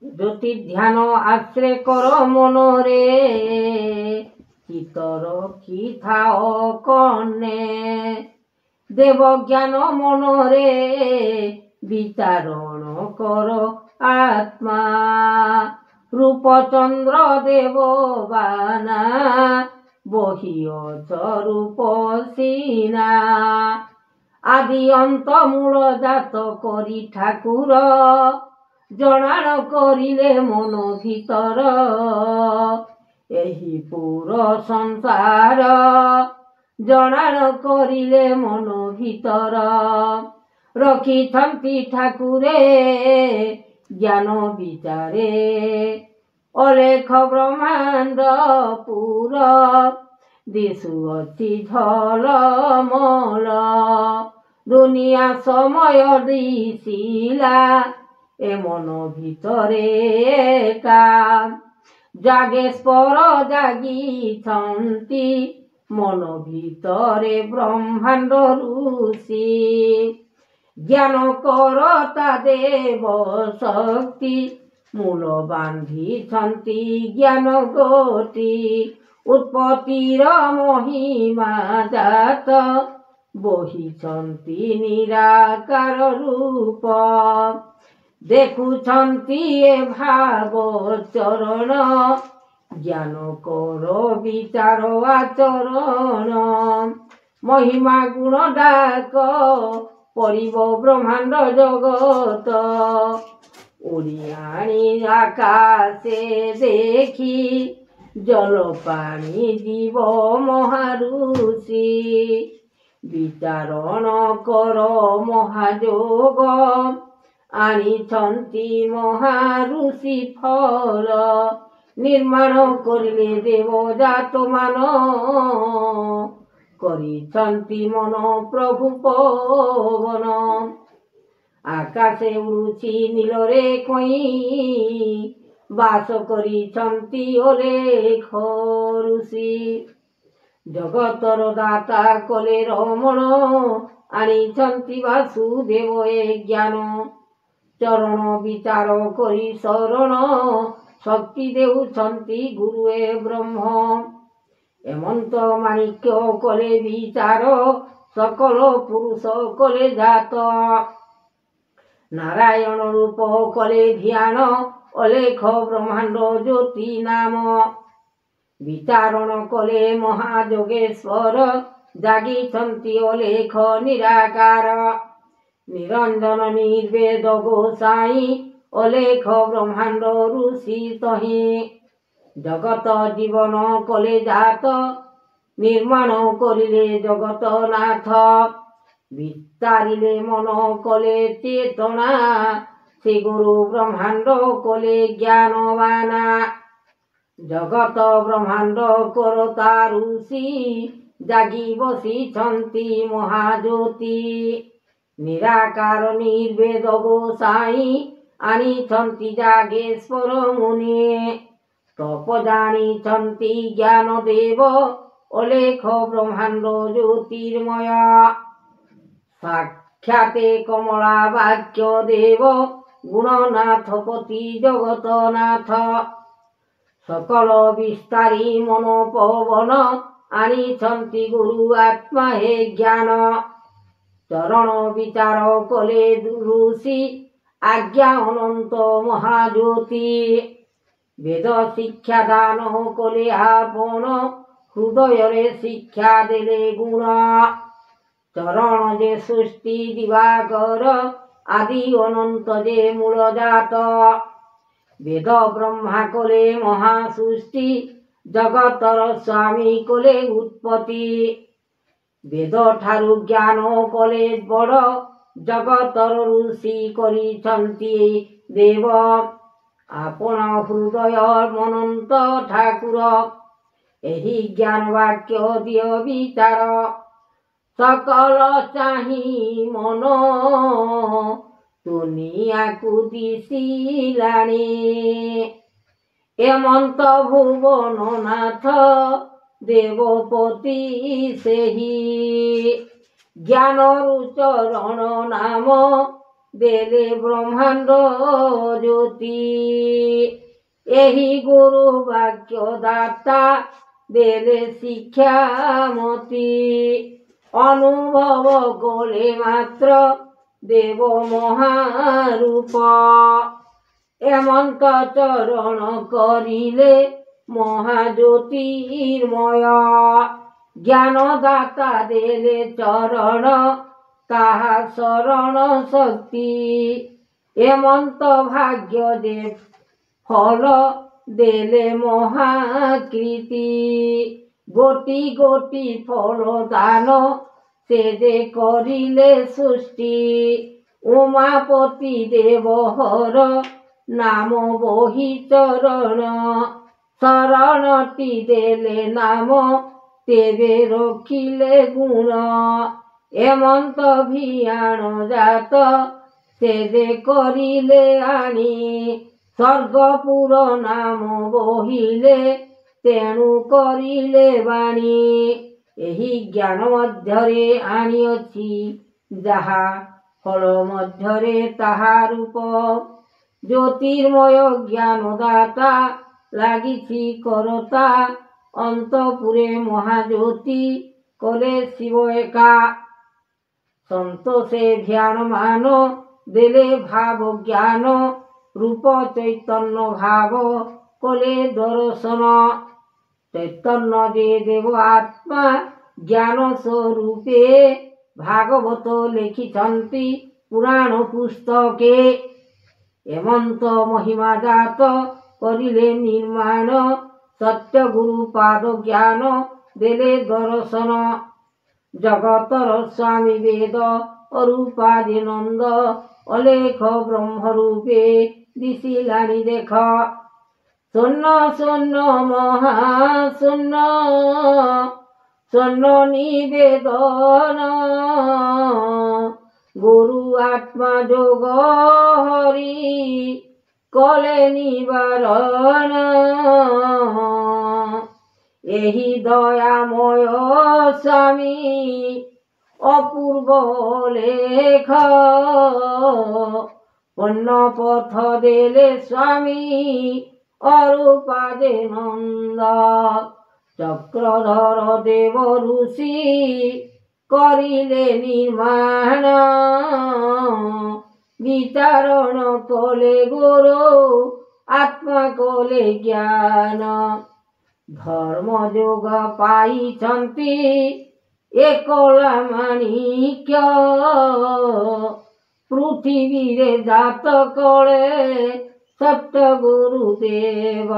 জ্যোতি ধ্যান আশ্রে কর মনরে, চিতর কি থাও কর্ণে। দেব জ্ঞান মনরে বিচারণ কর আত্মা। রূপচন্দ্র দেব বানা বহিয়ছ রূপ সিনা। আদি অন্ত মূল জাত করি ঠাকুর, জଣାଣ করিলে মন ভিতর। ଏହି ପୁର ସଂସାର ଜଣାଣ କରିଲେ ମନ ଭିତର। ରଖିଛନ୍ତି ଠାକୁରେ ଜ୍ଞାନ ବିଚାରେ, ଅଲେଖ ବ୍ରହ୍ମାଣ୍ଡ ପୁର ଦିଶୁଅଛି ଝଲମଲ। ଦୁନିଆ ସମୟ ଦିଶିଲା ଏ ମନ ଭିତରେ ଏକା। ଜାଗେଶ୍ୱର ଜାଗିଛନ୍ତି ମନ ଭିତରେ ବ୍ରହ୍ମାଣ୍ଡ ଋଷି। ଜ୍ଞାନ କରତା ଦେବ ଶକ୍ତି ମୂଳ ବାନ୍ଧିଛନ୍ତି ଜ୍ଞାନ ଗୋଟି। ଉତ୍ପତ୍ତିର ମହିମା ଜାତ ବହିଛନ୍ତି ନିରାକାର ରୂପ। ଦେଖୁଛନ୍ତି ଏ ଭାବ ଚରଣ, ଜ୍ଞାନ କର ବିଚାର ଆଚରଣ। ମହିମା ଗୁଣ ଡାକ ପଡ଼ିବ ବ୍ରହ୍ମାଣ୍ଡ ଜଗତ। ଓଡ଼ିଆଣି ଆକାଶେ ଦେଖି ଜଳ ପାଣି ଯିବ ମହାଋଷି। ବିଚାରଣ କର ମହାଯୋଗ, ଆଣିଛନ୍ତି ମହାଋଷି ଫଳ। ନିର୍ମାଣ କରିଲେ ଦେବଜାତ ମାନ, କରିଛନ୍ତି ମନ ପ୍ରଭୁ ପବନ। ଆକାଶେ ଉଡ଼ୁଛି ନୀଳରେ କଇଁ, ବାସ କରିଛନ୍ତି ଅଲେଖ ଋଷି। ଜଗତର ଦାତା କଲେ ରମଣ, ଆଣିଛନ୍ତି ବାସୁଦେବ ଏ ଜ୍ଞାନ। ଚରଣ ବିଚାର କରି ଶରଣ, ଶକ୍ତି ଦେଉଛନ୍ତି ଗୁରୁ ଏ ବ୍ରହ୍ମ। ଏମନ୍ତ ମାଣିକ୍ୟ କଲେ ବିଚାର, ସକଳ ପୁରୁଷ କଲେ ଜାତ। ନାରାୟଣ ରୂପ କଲେ ଧ୍ୟାନ, ଅଲେଖ ବ୍ରହ୍ମାଣ୍ଡ ଜ୍ୟୋତି ନାମ। ବିଚାରଣ କଲେ ମହାଯୋଗେଶ୍ୱର, ଜାଗିଛନ୍ତି ଅଲେଖ ନିରାକାର। ନିରଞ୍ଜନ ନିର୍ବେଦ ଗୋସାଇଁ, ଅଲେଖ ବ୍ରହ୍ମାଣ୍ଡ ଋଷି ତହିଁ। ଜଗତ ଜୀବନ କଲେ ଜାତ, ନିର୍ମାଣ କରିଲେ ଜଗତ ନାଥ। ବିଚାରିଲେ ମନ କଲେ ଚେତନା, ସେ ଗୁରୁ ବ୍ରହ୍ମାଣ୍ଡ କଲେ ଜ୍ଞାନବାନା। ଜଗତ ବ୍ରହ୍ମାଣ୍ଡ କରତା ଋଷି, ଜାଗି ବସିଛନ୍ତି ମହାଜ୍ୟୋତି। ନିରାକାର ନିର୍ବେଦ ଗୋସାଇଁ, ଆଣିଛନ୍ତି ଜାଗେଶ୍ୱର ମୁନି। ତପ ଜାଣିଛନ୍ତି ଜ୍ଞାନ ଦେବ, ଅଲେଖ ବ୍ରହ୍ମାଣ୍ଡ ଜ୍ୟୋତିର୍ମୟ। ସାକ୍ଷାତେ କମଳା ବାକ୍ୟ ଦେବ, ଗୁଣନାଥ ପତି ଜଗତନାଥ। ସକଳ ବିସ୍ତାରୀ ମନ ପବନ, ଆଣିଛନ୍ତି ଗୁରୁ ଆତ୍ମା ହେ ଜ୍ଞାନ। ଚରଣ ବିଚାର କଲେ ଋଷି, ଆଜ୍ଞା ଅନନ୍ତ ମହାଜ୍ୟୋତି। ବେଦ ଶିକ୍ଷା ଦାନ କଲେ ଆପଣ, ହୃଦୟରେ ଶିକ୍ଷା ଦେଲେ ଗୁଣ। ଚରଣ ଯେ ସୃଷ୍ଟି ଦିବାକର, ଆଦି ଅନନ୍ତ ଯେ ମୂଳ ଜାତ। ବେଦ ବ୍ରହ୍ମା କଲେ ମହାସୃଷ୍ଟି, ଜଗତର ସ୍ୱାମୀ କଲେ ଉତ୍ପତ୍ତି। ବେଦ ଠାରୁ ଜ୍ଞାନ କଲେ ବଡ଼, ଜଗତର ଋଷି କରିଛନ୍ତି ଦେବ। ଆପଣ ହୃଦୟ ମନନ୍ତ ଠାକୁର, ଏହି ଜ୍ଞାନ ବାକ୍ୟ ଦିଅ ବିଚାର। ସକଳ ଚାହିଁ ମନ, ଦୁନିଆକୁ ଦିଶିଲାଣି। ଏମନ୍ତ ଭୁବନ ନାଥ, ଦେବପତି ସେହି। ଜ୍ଞାନରୁ ଚରଣ ନାମ, ଦେଲେ ବ୍ରହ୍ମାଣ୍ଡ ଜ୍ୟୋତି। ଏହି ଗୁରୁ ବାକ୍ୟ ଦାତା ଦେଲେ ଶିକ୍ଷାମତି। ଅନୁଭବ କଲେ ମାତ୍ର ଦେବ ମହାରୂପ। ଏମନ୍ତ ଚରଣ କରିଲେ ମହାଜ୍ୟୋତିର୍ମୟ। ଜ୍ଞାନଦାତା ଦେଲେ ଚରଣ ତାହା ଶରଣ ଶକ୍ତି। ଏମନ୍ତ ଭାଗ୍ୟ ଦେ ଫଳ ଦେଲେ ମହାକୀର୍ତ୍ତି। ଗୋଟି ଗୋଟି ଫଳ ଦାନ ସେ ଯେ କରିଲେ ସୃଷ୍ଟି। ଉମାପତି ଦେବହର ନାମ ବହି ଚରଣ। ଶରଣଟି ଦେଲେ ନାମ ତେବେ ରଖିଲେ ଗୁଣ। ଏମନ୍ତ ଭିଆଣ ଜାତ ସେ ଯେ କରିଲେ ଆଣି। ସ୍ୱର୍ଗପୁର ନାମ ବହିଲେ ତେଣୁ କରିଲେ ବାଣୀ। ଏହି ଜ୍ଞାନ ମଧ୍ୟରେ ଆଣିଅଛି ଯାହା ଫଳ ମଧ୍ୟରେ ତାହା ରୂପ। ଜ୍ୟୋତିର୍ମୟ ଜ୍ଞାନଦାତା ଲାଗିଛି କରତା। ଅନ୍ତପୁରେ ମହାଜ୍ୟୋତି କଲେ ଶିବ ଏକା। ସନ୍ତୋଷେ ଧ୍ୟାନ ମାନ ଦେଲେ ଭାବ ଜ୍ଞାନ। ରୂପ ଚୈତନ୍ୟ ଭାବ କଲେ ଦର୍ଶନ। ଚୈତନ୍ୟ ଯେ ଦେବ ଆତ୍ମା ଜ୍ଞାନ ସ୍ୱରୂପେ। ଭାଗବତ ଲେଖିଛନ୍ତି ପୁରାଣ ପୁସ୍ତକେ। ଏମନ୍ତ ମହିମା ଜାତ କରିଲେ ନିର୍ମାଣ। ସତ୍ୟ ଗୁରୁ ପାଦ ଜ୍ଞାନ ଦେଲେ ଦର୍ଶନ। ଜଗତର ସ୍ୱାମୀ ବେଦ ଅରୂପାଦି ନନ୍ଦ। ଅଲେଖ ବ୍ରହ୍ମ ରୂପେ ଦିଶିଲାଣି ଦେଖ। ଶୂନ୍ୟ ଶୂନ୍ୟ ମହାଶୂନ୍ୟ ଶୂନ୍ୟ ନିବେଦନ। ଗୁରୁ ଆତ୍ମା ଯୋଗ ହରି କଲେ ନିବାରଣ। ଏହି ଦୟାମୟ ସ୍ୱାମୀ ଅପୂର୍ବ ଲେଖ। ପୂର୍ଣ୍ଣ ପଥ ଦେଲେ ସ୍ୱାମୀ ଅରୂପାଦେ ନନ୍ଦ। ଚକ୍ରଧର ଦେବ ଋଷି କରିଲେ ନିର୍ମାଣ। ବିଚାରଣ କଲେ ଗୁରୁ ଆତ୍ମା କଲେ ଜ୍ଞାନ। ଧର୍ମ ଯୋଗ ପାଇଛନ୍ତି ଏକଲା ମାଣିକ୍ୟ। ପୃଥିବୀରେ ଜାତ କଳେ ସତ୍ୟ ଗୁରୁଦେବ।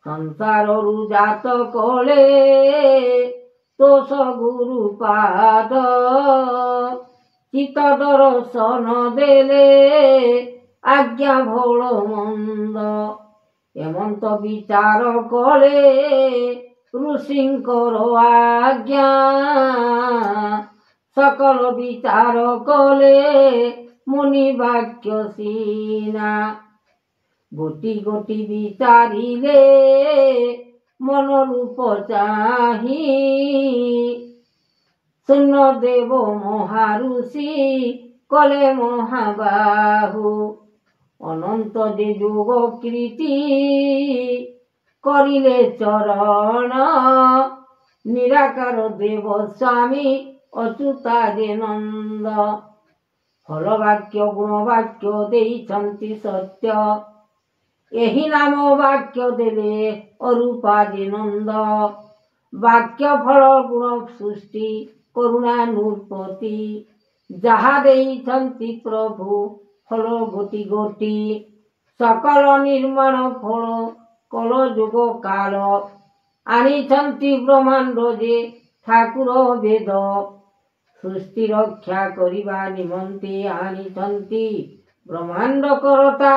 ସଂସାରରୁ ଜାତ କଳେ ତୋଷ ଗୁରୁପାଦ। ଚିତ ଦର୍ଶନ ଦେଲେ ଆଜ୍ଞା ଭଲ ମନ୍ଦ। ଏମନ୍ତ ବିଚାର କଲେ ଋଷିଙ୍କର ଆଜ୍ଞା। ସକଳ ବିଚାର କଲେ ମୁନି ବାକ୍ୟ ସିନା। ଗୋଟି ଗୋଟି ବିଚାରିଲେ ମନ ରୂପ ଚାହିଁ। ଶୂନ୍ୟ ଦେବ ମହାଋଷି କଲେ ମହାବାହୁ। ଅନନ୍ତ ଯେ ଯୋଗ କୀର୍ତ୍ତି କରିଲେ ଚରଣ। ନିରାକାର ଦେବ ସ୍ୱାମୀ ଅଚ୍ୟୁତା ଯେ ନନ୍ଦ। ଫଳ ବାକ୍ୟ ଗୁଣ ବାକ୍ୟ ଦେଇଛନ୍ତି ସତ୍ୟ। ଏହି ନାମ ବାକ୍ୟ ଦେଲେ ଅରୂପାଦି ନନ୍ଦ। ବାକ୍ୟ ଫଳ ଗୁଣ ସୃଷ୍ଟି କରୁଣା ନୃପତି। ଯାହା ଦେଇଛନ୍ତି ପ୍ରଭୁ ଫଳ ଗୋଟି ଗୋଟି। ସକଳ ନିର୍ମାଣ ଫଳ କଳ ଯୁଗ କାଳ। ଆଣିଛନ୍ତି ବ୍ରହ୍ମାଣ୍ଡ ଯେ ଠାକୁର ବେଦ। ସୃଷ୍ଟି ରକ୍ଷା କରିବା ନିମନ୍ତେ ଆଣିଛନ୍ତି ବ୍ରହ୍ମାଣ୍ଡ କରତା।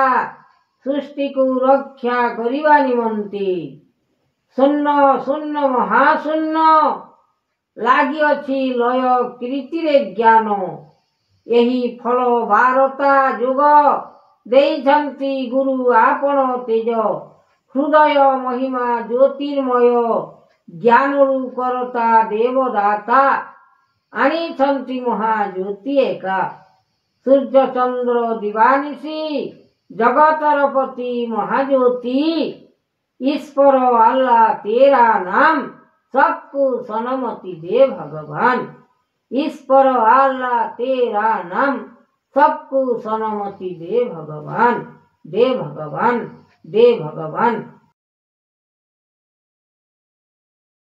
ସୃଷ୍ଟିକୁ ରକ୍ଷା କରିବା ନିମନ୍ତେ ଶୂନ୍ୟ ଶୂନ୍ୟ ମହାଶୂନ୍ୟ ଲାଗିଅଛି ଲୟ କୀର୍ତ୍ତିରେ ଜ୍ଞାନ। ଏହି ଫଳ ବାରତା ଯୁଗ ଦେଇଛନ୍ତି ଗୁରୁ ଆପଣ ତେଜ। ହୃଦୟ ମହିମା ଜ୍ୟୋତିର୍ମୟ ଜ୍ଞାନରୁ କରତା ଦେବଦାତା। ଆଣିଛନ୍ତି ମହାଜ୍ୟୋତି ଏକା। সূর্য চন্দ্র দিবানিশি জগতর পতি মহাজ্যোতি ईश्वर अल्लाह तेरा नाम सबको सनमति दे भगवान ईश्वर अल्लाह तेरा नाम सबको सनमति दे भगवान दे भगवान दे भगवान।